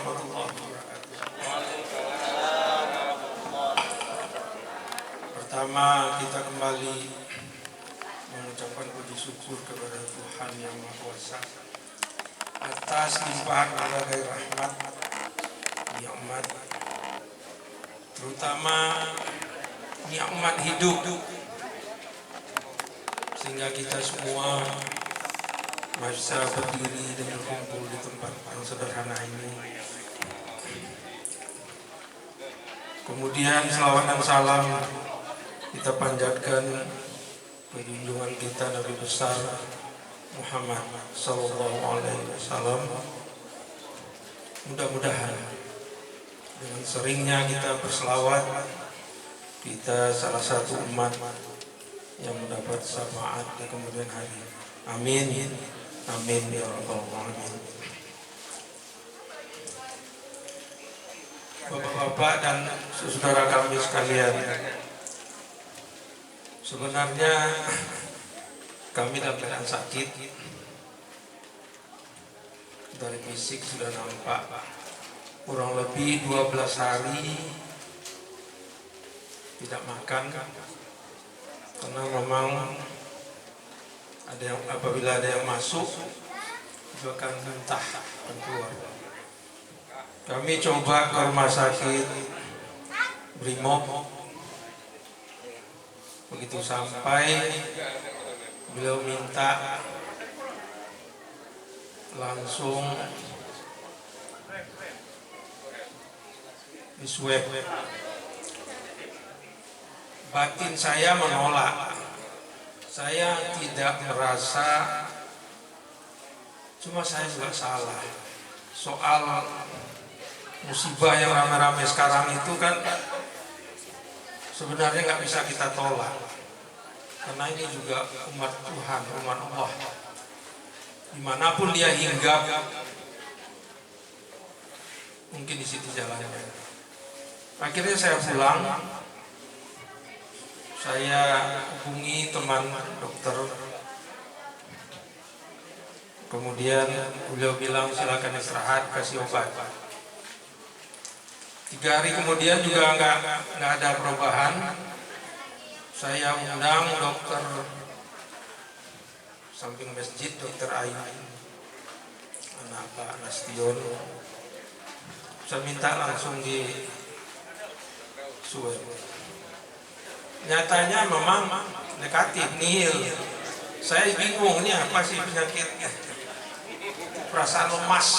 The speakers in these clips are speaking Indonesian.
warahmatullahi wabarakatuh. Pertama, kita kembali mengucapkan puji syukur kepada Tuhan Yang Maha Kuasa atas limpahan berbagai rahmat, nikmat, terutama nikmat hidup, sehingga kita semua bisa berdiri dan berkumpul di tempat yang sederhana ini. Kemudian selawat dan salam kita panjatkan ke junjungan kita Nabi besar Muhammad Sallallahu Alaihi Wasallam. Mudah-mudahan dengan seringnya kita berselawat, kita salah satu umat yang mendapat syafaat di kemudian hari. Amin. Amin ya rabbal alamin. Bapak-bapak dan saudara kami sekalian, sebenarnya kami dalam keadaan sakit. Dari fisik sudah nampak kurang lebih 12 hari tidak makan, karena memang ada yang, apabila ada yang masuk itu akan muntah dan keluar. Kami coba ke rumah sakit Brimob. Begitu sampai, beliau minta langsung di swab. Batin saya menolak. Saya tidak merasa, cuma saya juga salah. Soal musibah yang rame-rame sekarang itu kan sebenarnya nggak bisa kita tolak, karena ini juga umat Tuhan, umat Allah. Dimanapun dia hinggap, mungkin di situ jalannya. Akhirnya saya pulang. Saya hubungi teman dokter, kemudian beliau bilang silakan istirahat, kasih obat. 3 hari kemudian juga nggak ada perubahan. Saya undang dokter samping masjid, dokter Ayu, anak Pak Nastion. Saya minta langsung di swab. Nyatanya memang negatif, nihil. Saya bingung, ini apa sih penyakitnya? Perasaan lemas,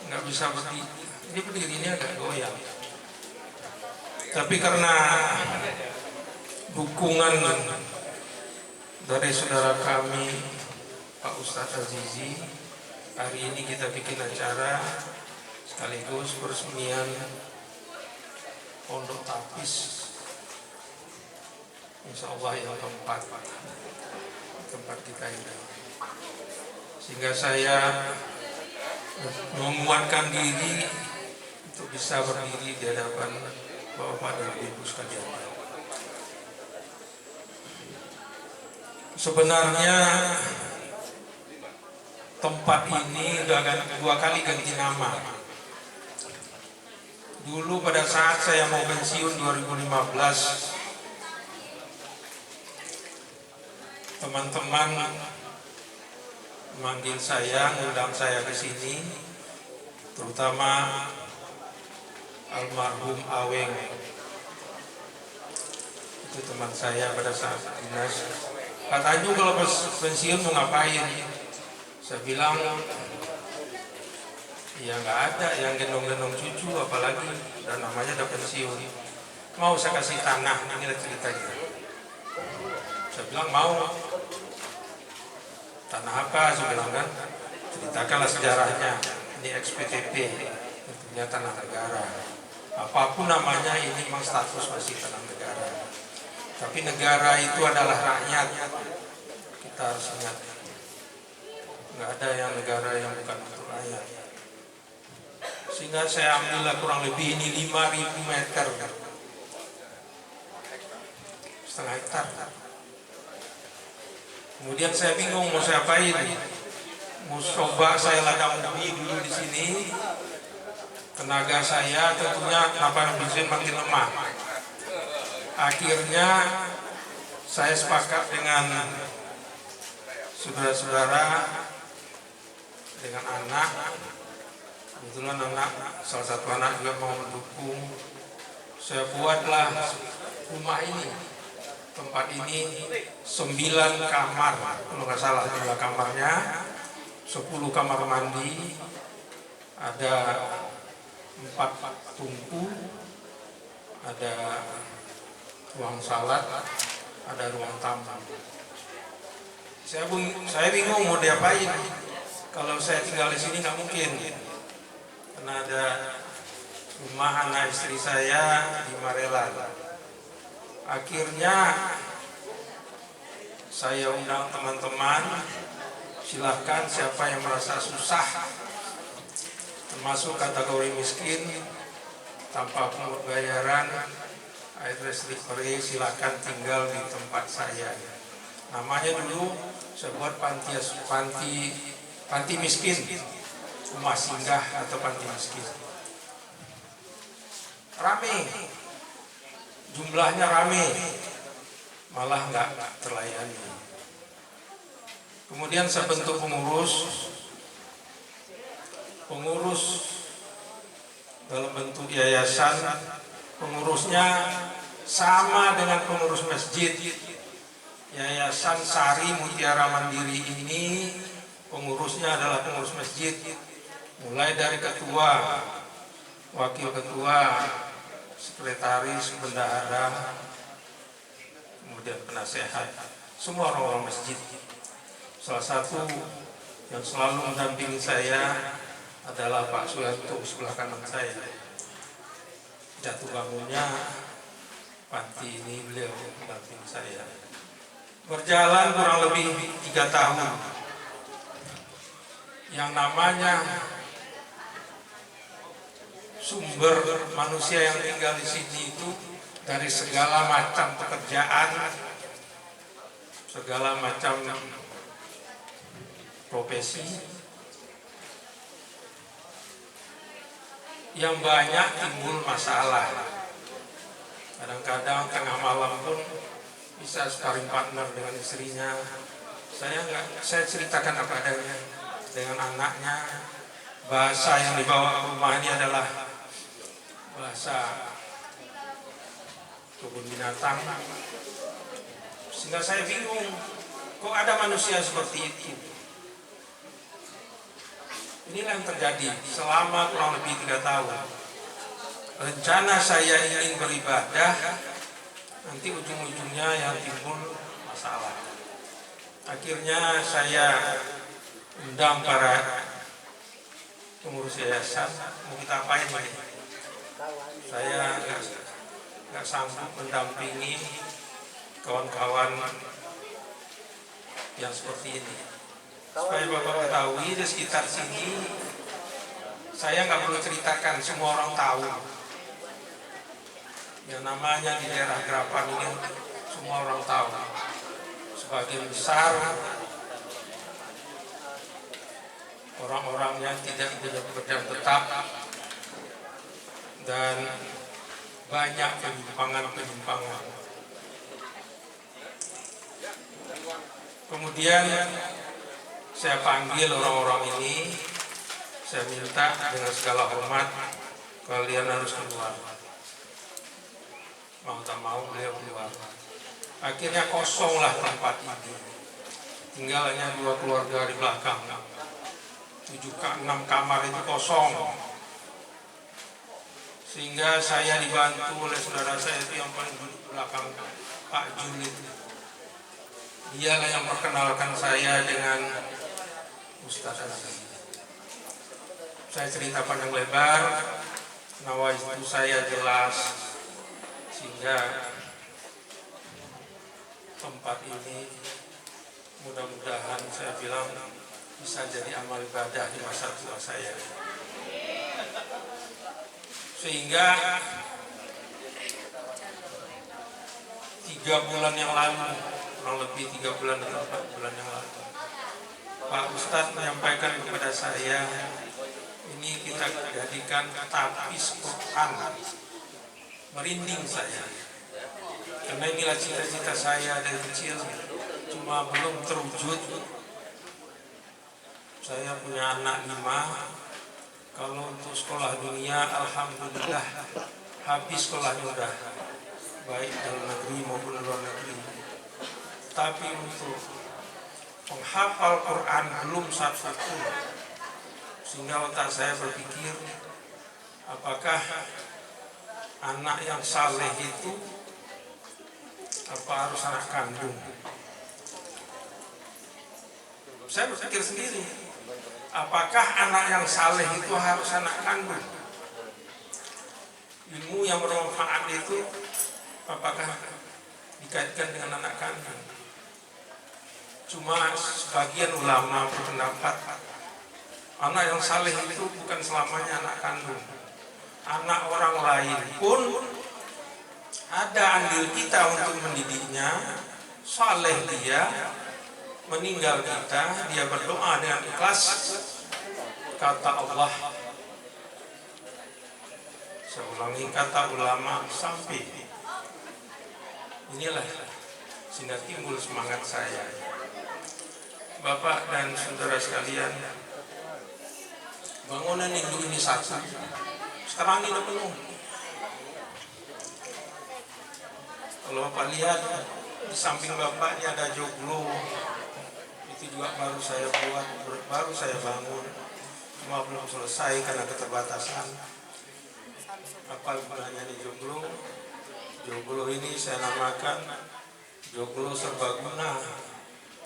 nggak bisa berdiri. Ini berdirinya agak goyang. Tapi karena dukungan dari saudara kami, Pak Ustadz Azizi, hari ini kita bikin acara sekaligus peresmian Pondok Tapis. Insya Allah yang tempat kita ini, sehingga saya menguatkan diri untuk bisa berdiri di hadapan Bapak dan Ibu sekalian. Sebenarnya tempat ini sudah 2 kali ganti nama. Dulu pada saat saya mau pensiun 2015, teman-teman memanggil saya, mengundang saya ke sini, terutama almarhum Aweng. Itu teman saya pada saat dinas. Kata Tanju kalau pensiun mau ngapain? Saya bilang, ya nggak ada yang gendong-gendong cucu, apalagi dan namanya udah pensiun. Mau saya kasih tanah, ini ceritanya. Saya bilang mau. Tanah apa? Saya bilang kan, ceritakanlah sejarahnya. Ini XPTP, tentunya tanah negara. Apapun namanya, ini memang status masih tanah negara. Tapi negara itu adalah rakyat. Kita harus ingat, nggak ada yang negara yang bukan untuk rakyat. Sehingga saya ambillah kurang lebih ini 5.000 meter, setengah hektar. Kemudian saya bingung mau saya apain. Mau coba saya ladang ubi dulu di sini, tenaga saya tentunya tanpa izin makin lemah. Akhirnya saya sepakat dengan saudara-saudara, dengan anak, kebetulan anak, salah satu anak juga mau mendukung. Saya buatlah rumah ini, tempat ini 9 kamar, kalau nggak salah jumlah kamarnya, 10 kamar mandi, ada 4 tungku, ada ruang salat, ada ruang tamu. Saya bingung mau diapain. Kalau saya tinggal di sini nggak mungkin, karena ada rumah anak istri saya di Marelan. Akhirnya saya undang teman-teman, silahkan siapa yang merasa susah, termasuk kategori miskin, tanpa pungut bayaran, air listrik free, silahkan tinggal di tempat saya. Namanya dulu saya buat panti miskin, rumah singgah atau panti miskin. Rame, jumlahnya rame, malah nggak terlayani. Kemudian saya bentuk pengurus dalam bentuk yayasan. Pengurusnya sama dengan pengurus masjid. Yayasan Sari Mutiara Mandiri ini pengurusnya adalah pengurus masjid, mulai dari ketua, wakil ketua, sekretaris, bendahara, kemudian penasehat, semua orang-orang masjid. Salah satu yang selalu mendampingi saya adalah Pak Suyanto sebelah kanan saya. Jatuh bangunnya panti ini beliau mendampingi saya. Berjalan kurang lebih 3 tahun. Yang namanya sumber manusia yang tinggal di sini itu dari segala macam pekerjaan, segala macam profesi, yang banyak timbul masalah. Kadang-kadang tengah malam pun bisa sparring partner dengan istrinya. Saya ceritakan apa adanya dengan anaknya. Bahasa yang dibawa ke rumah ini adalah bahasa kebun binatang. Sehingga saya bingung, kok ada manusia seperti itu? Inilah yang terjadi selama kurang lebih 3 tahun. Rencana saya ingin beribadah, nanti ujung-ujungnya yang timbul masalah. Akhirnya saya undang para pengurus yayasan, mau kita apain ini? Saya nggak sanggup mendampingi kawan-kawan yang seperti ini. Supaya Bapak ketahui, di sekitar sini saya nggak perlu ceritakan, semua orang tahu. Yang namanya di daerah Gerapan ini semua orang tahu. Sebagian besar orang-orangnya tidak punya pekerjaan tetap dan banyak penyimpangan. Kemudian saya panggil orang-orang ini, saya minta dengan segala hormat, kalian harus keluar. Mau tak mau beliau keluar. Akhirnya kosonglah tempat ini. Tinggal hanya 2 keluarga di belakang. 6 kamar itu kosong. Sehingga saya dibantu oleh saudara saya itu yang paling duduk belakang, Pak Julid. Dialah yang memperkenalkan saya dengan Ustaz Aziz. Saya cerita panjang lebar, nawaitu saya jelas, sehingga tempat ini mudah-mudahan saya bilang bisa jadi amal ibadah di masa tua saya. Sehingga 3 bulan yang lalu, kurang lebih 3 bulan atau 4 bulan yang lalu, Pak Ustadz menyampaikan kepada saya, ini ini kita jadikan tapis Quran. Merinding saya, karena inilah cita-cita saya dari kecil, cuma belum terwujud. Saya punya anak 5. Kalau untuk sekolah dunia, alhamdulillah habis sekolahnya udah, baik dalam negeri maupun luar negeri. Tapi untuk penghafal Quran belum satu pun. Sehingga otak saya berpikir, apakah anak yang saleh itu apa harus anak kandung? Saya berpikir sendiri, apakah anak yang saleh itu harus anak kandung? Ilmu yang bermanfaat itu apakah dikaitkan dengan anak kandung? Cuma sebagian ulama berpendapat anak yang saleh itu bukan selamanya anak kandung. Anak orang lain pun ada andil kita untuk mendidiknya. Saleh dia, meninggal kita, dia berdoa dengan ikhlas. Kata Allah, saya ulangi, kata ulama sampai. Inilah sehingga timbul semangat saya. Bapak dan saudara sekalian, bangunan induk ini satu, sekarang ini udah penuh. Kalau Bapak lihat di samping Bapak ini ada joglo, itu juga baru saya buat, baru saya bangun, cuma belum selesai karena keterbatasan. Apa gunanya nih joglo? Joglo ini saya namakan joglo serbaguna.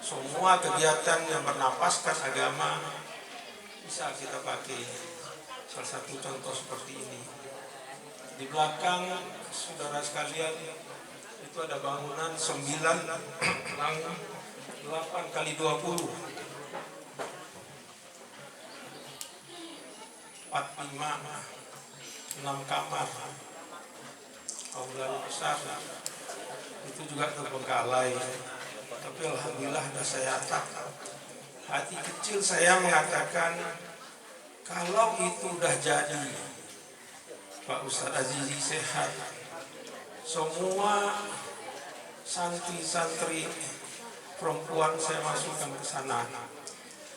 Semua kegiatan yang bernapaskan agama bisa kita pakai. Salah satu contoh seperti ini. Di belakang saudara sekalian itu ada bangunan 9 8 kali 20 45 6 kamar, aulanya besar. Itu juga terbengkalai, tapi alhamdulillah sudah saya atap. Hati kecil saya mengatakan, kalau itu udah jadi, Pak Ustadz Azizi sehat, semua santri-santri perempuan saya masukkan ke sana.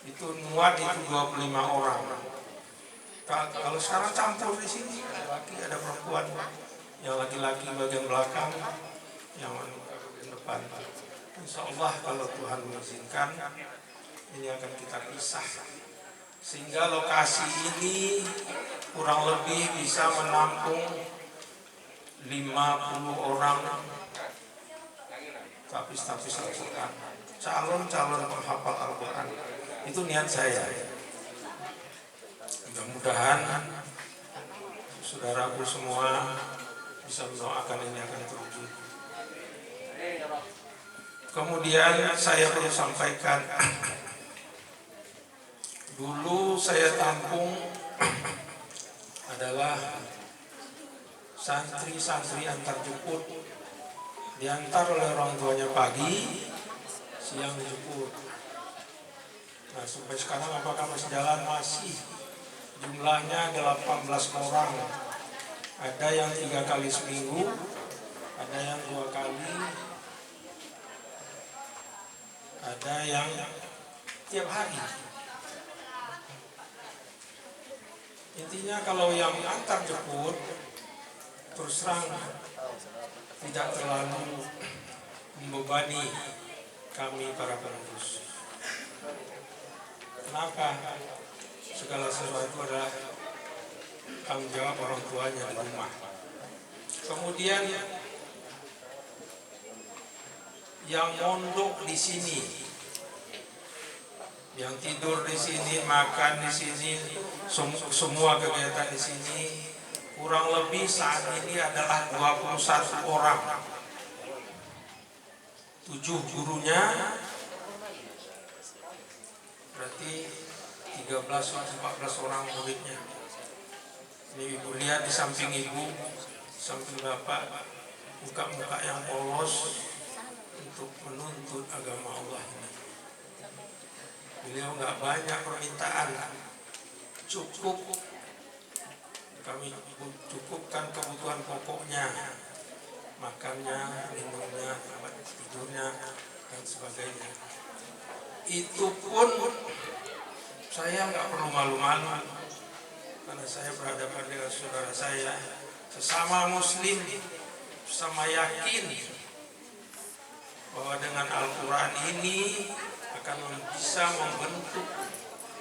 Itu muat itu 25 orang. Kalau sekarang campur di sini, ada laki ada perempuan, yang laki-laki bagian belakang, yang bagian depan. Insya Allah kalau Tuhan mengizinkan, ini akan kita pisah. Sehingga lokasi ini kurang lebih bisa menampung 50 orang tapis-tapis Al-Quran, calon-calon penghafal Al-Quran. Itu niat saya. Mudah-mudahan saudaraku semua bisa mendoakan ini akan terwujud. Kemudian saya perlu sampaikan, dulu saya tampung adalah santri-santri antar jemput, diantar oleh orang tuanya pagi, siang dijemput. Nah sampai sekarang apakah masih jalan? Masih. Jumlahnya ada 18 orang. Ada yang 3 kali seminggu, ada yang 2 kali, ada yang tiap hari. Intinya kalau yang antar jemput, terus terang tidak terlalu membebani kami para pengurus. Kenapa? Segala sesuatu adalah tanggung jawab orang tuanya di rumah. Kemudian yang mondok di sini, yang tidur di sini, makan di sini, semua kegiatan di sini, kurang lebih saat ini adalah 21 orang. 7 gurunya, berarti 13-14 orang muridnya. Ini ibu lihat di samping ibu, samping bapak, muka-muka yang polos untuk menuntut agama Allah ini. Beliau nggak banyak permintaan, cukup kami cukupkan kebutuhan pokoknya, makannya, minumnya, tempat tidurnya, dan sebagainya. Itu pun saya nggak perlu malu-malu, karena saya berhadapan dengan saudara saya, sesama muslim, sama yakin bahwa dengan Al-Quran ini akan bisa membentuk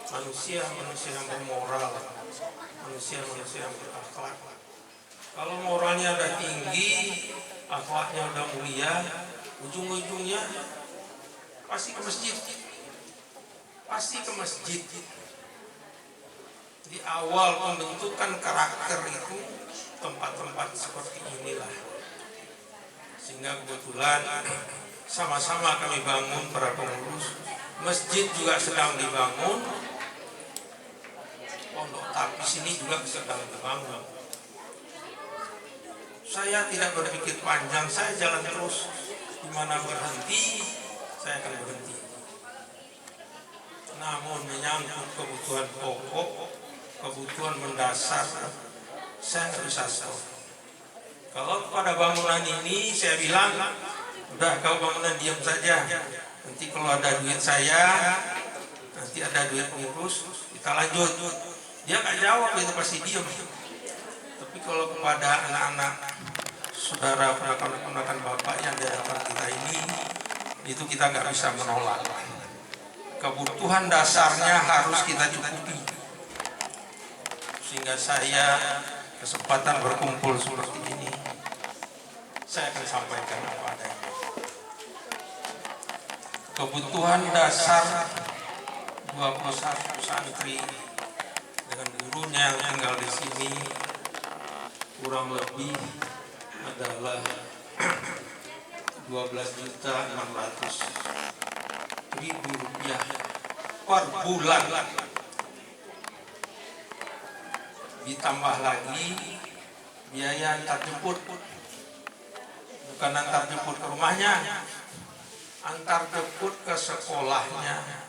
manusia-manusia yang bermoral, manusia-manusia yang berakhlak. Kalau moralnya udah tinggi, akhlaknya udah mulia, ujung-ujungnya pasti ke masjid. Pasti ke masjid. Di awal pembentukan karakter itu tempat-tempat seperti inilah. Sehingga kebetulan sama-sama kami bangun para pengurus. Masjid juga sedang dibangun. Pondok tapis ini juga sedang dibangun. Saya tidak berpikir panjang, saya jalan terus. Di mana berhenti, saya akan berhenti. Namun menyangkut kebutuhan pokok, kebutuhan mendasar, saya nggak bisa stop. Kalau pada bangunan ini saya bilang, udah kau bangunan diam saja. Nanti kalau ada duit saya, nanti ada duit pengurus, kita lanjut. Dia nggak jawab, itu pasti diam. Tapi kalau kepada anak-anak saudara ponakan-ponakan bapak yang di hadapan kita ini, itu kita nggak bisa menolak. Kebutuhan dasarnya harus kita cukupi. Sehingga saya kesempatan berkumpul seperti ini, saya akan sampaikan apa adanya. Kebutuhan dasar 21 santri dengan gurunya yang tinggal di sini kurang lebih adalah 12.600.000 rupiah per bulan. Ditambah lagi biaya antar jemput, bukan antar jemput ke rumahnya, antar jemput ke sekolahnya.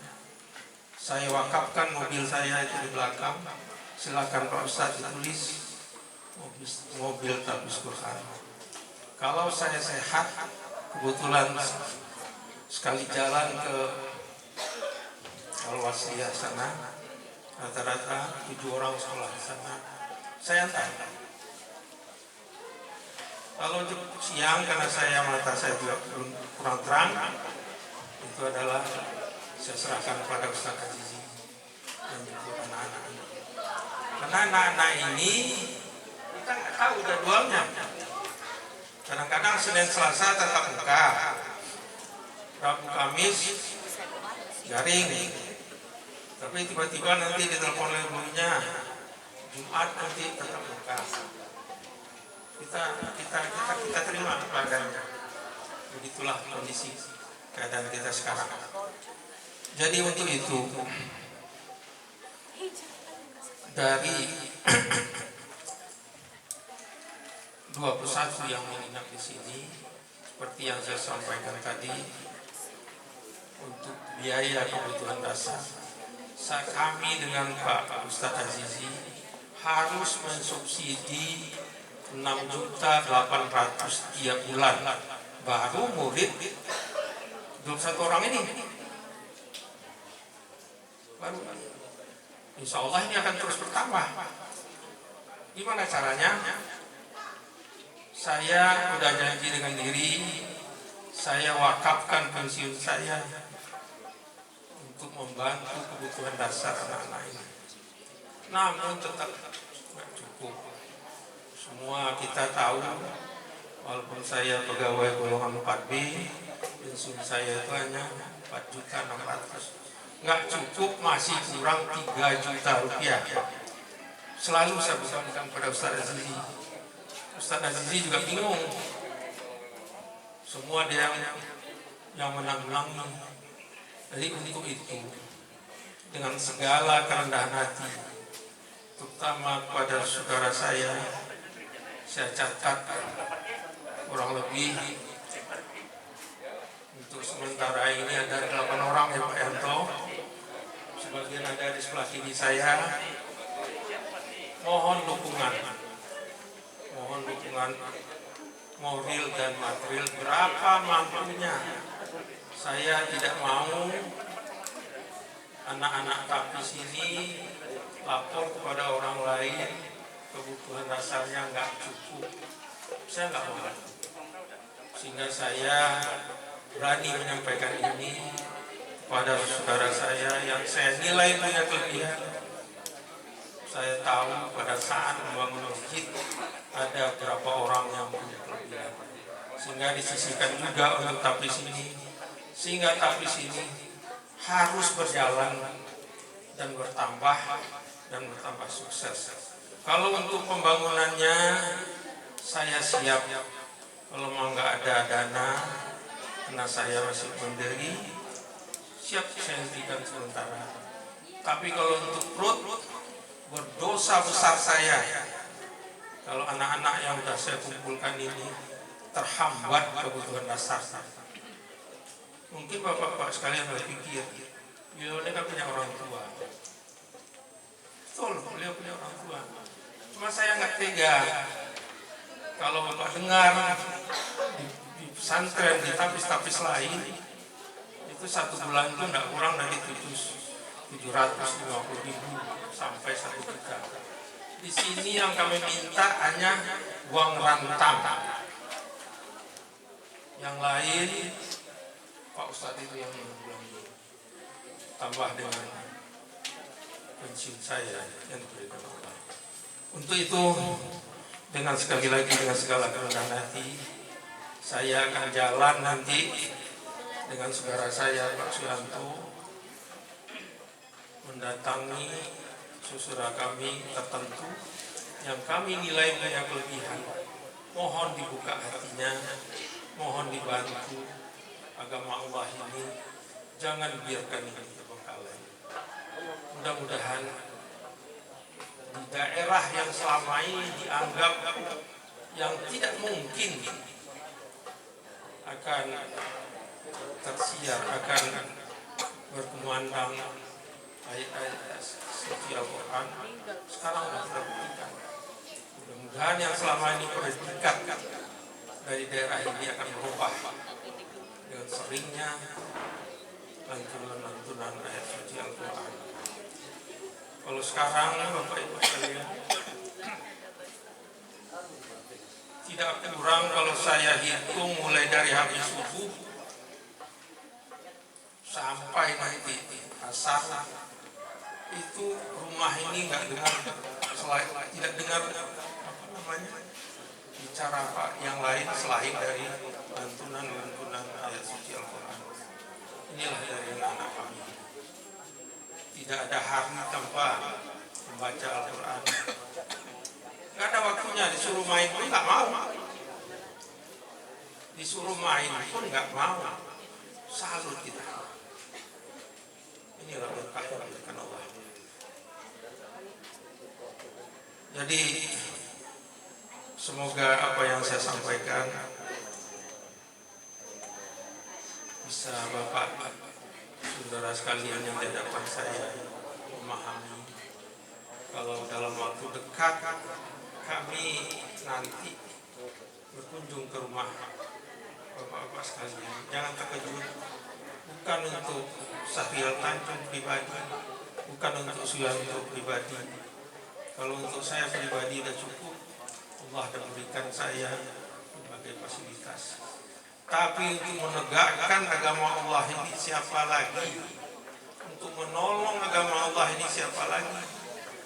Saya wakafkan mobil saya itu di belakang. Silakan Pak Ustadz ditulis mobil tabis Quran. Kalau saya sehat, kebetulan sekali jalan ke Al-Wasliyah sana, rata-rata 7 orang sekolah di sana, saya antar. Kalau untuk siang, karena mata saya juga belum kurang terang, itu adalah saya serahkan kepada Ustaz Azizi dan juga anak-anak ini. Karena anak-anak ini kita nggak tahu jadwalnya. Kadang-kadang Senin Selasa tetap muka, Rabu Kamis garing, tapi tiba-tiba nanti ditelepon oleh gurunya, Jumat nanti tetap muka. Kita terima padanya. Begitulah kondisi keadaan kita sekarang. Jadi untuk itu, dari 21 yang menginap di sini, seperti yang saya sampaikan tadi, untuk biaya kebutuhan dasar, kami dengan Pak Ustadz Azizi harus mensubsidi 6.800.000 tiap bulan. Baru murid 21 orang ini. Baru. Insya Allah ini akan terus bertambah. Gimana caranya? Saya sudah janji dengan diri, saya wakafkan pensiun saya untuk membantu kebutuhan dasar anak-anak ini. Namun tetap tidak cukup. Semua kita tahu, walaupun saya pegawai golongan 4B, pensiun saya itu hanya 4.600.000. Nggak cukup, masih kurang 3 juta rupiah. Selalu saya pesankan pada Ustaz Azizi. Ustaz Azizi juga bingung. Semua dia yang menang-menang. Jadi untuk itu, dengan segala kerendahan hati, terutama kepada saudara saya catat kurang lebih untuk sementara ini ada 8 orang ya Pak Yanto. Sebagian ada di sebelah kiri saya. mohon dukungan moral dan material berapa mampunya. Saya tidak mau anak-anak tapis ini lapor kepada orang lain kebutuhan dasarnya nggak cukup. Saya nggak mau, sehingga saya berani menyampaikan ini kepada saudara saya yang saya nilai punya kelebihan. Saya tahu pada saat membangun masjid ada beberapa orang yang punya kelebihan, sehingga disisihkan juga untuk tapis ini, sehingga tapis ini harus berjalan dan bertambah sukses. Kalau untuk pembangunannya saya siap, kalau mau nggak ada dana karena saya masih mendiri, siap saya hentikan sementara. Tapi kalau untuk perut, berdosa besar saya kalau anak-anak yang sudah saya kumpulkan ini terhambat kebutuhan dasar. Mungkin bapak-bapak sekalian berpikir, beliau ini kan punya orang tua. Betul, beliau punya orang tua. Cuma saya nggak tega kalau bapak dengar di pesantren, di tapis-tapis lain itu 1 bulan itu tidak kurang dari 750.000 sampai 1 juta. Di sini yang kami minta hanya uang rantang. Yang lain Pak Ustadz itu yang bilang tambah dengan pensiun saya yang diberikan Allah. Untuk itu dengan sekali lagi dengan segala kerendahan hati saya akan jalan nanti dengan saudara saya Pak Suyanto mendatangi saudara kami tertentu yang kami nilai punya kelebihan. Mohon dibuka hatinya, mohon dibantu agama Allah ini, jangan biarkan ini terbengkalai. Mudah-mudahan di daerah yang selama ini dianggap yang tidak mungkin akan tersiar, akan berkumandang ayat-ayat suci Al-Quran, sekarang sudah terbuktikan. Mudah-mudahan yang selama ini predikat dari daerah ini akan berubah dengan seringnya lantunan-lantunan ayat suci Al-Quran. Kalau sekarang Bapak Ibu sekalian, tidak kurang kalau saya hitung mulai dari habis subuh sampai nanti asar, itu rumah ini nggak dengar tidak dengar bicara apa yang lain selain dari lantunan ayat suci Al-Quran. Inilah dari anak kami. Tidak ada hari tanpa membaca Al-Quran. Nggak ada waktunya, disuruh main pun nggak mau. Disuruh main pun nggak mau. Salut kita. Inilah berkah yang diberikan Allah. Jadi semoga apa yang saya sampaikan bisa Bapak, saudara sekalian yang di hadapan saya memahami. Kalau dalam waktu dekat kami nanti berkunjung ke rumah Bapak-bapak sekalian, jangan terkejut. Bukan untuk Sahrial Tanjung pribadi, bukan untuk Suyanto pribadi. Kalau untuk saya pribadi sudah cukup, Allah sudah berikan saya berbagai fasilitas. Tapi untuk menegakkan agama Allah ini siapa lagi? Untuk menolong agama Allah ini siapa lagi?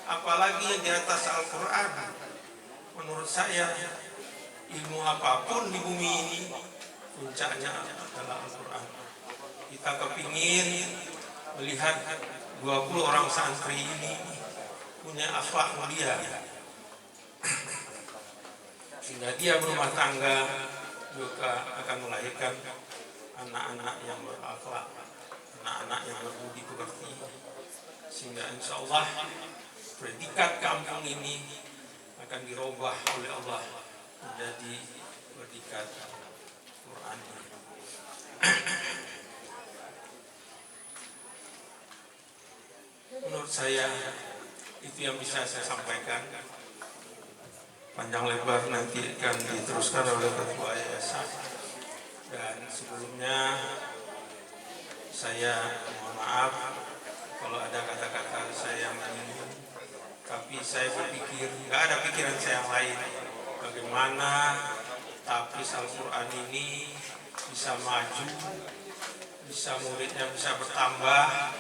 Apalagi yang di atas Al-Quran. Menurut saya, ilmu apapun di bumi ini puncaknya adalah Al-Quran. Kita kepingin melihat 20 orang santri ini punya akhlak mulia, sehingga dia berumah tangga juga akan melahirkan anak-anak yang berakhlak, anak-anak yang berbudi pekerti, sehingga insya Allah predikat kampung ini akan dirubah oleh Allah menjadi predikat Quran. Menurut saya itu Itu yang bisa saya sampaikan. Panjang lebar nanti akan diteruskan oleh Ketua Yayasan. Dan sebelumnya saya mohon maaf kalau ada kata-kata saya yang menyinggung, tapi saya berpikir, nggak ada pikiran saya yang lain. Bagaimana tahfiz Al-Quran ini bisa maju, bisa muridnya bisa bertambah,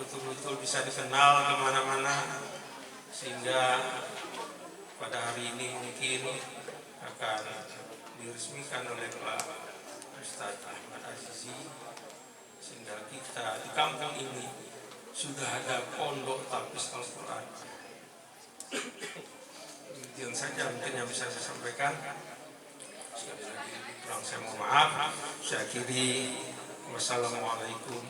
betul-betul bisa dikenal kemana-mana, sehingga pada hari ini mungkin akan diresmikan oleh Pak Ustadz Ahmad Azizi, sehingga kita di kampung ini sudah ada pondok tahfiz Al-Quran. Demikian saja mungkin yang bisa saya sampaikan. Sekali lagi kurang saya mohon maaf. Saya akhiri. Wassalamualaikum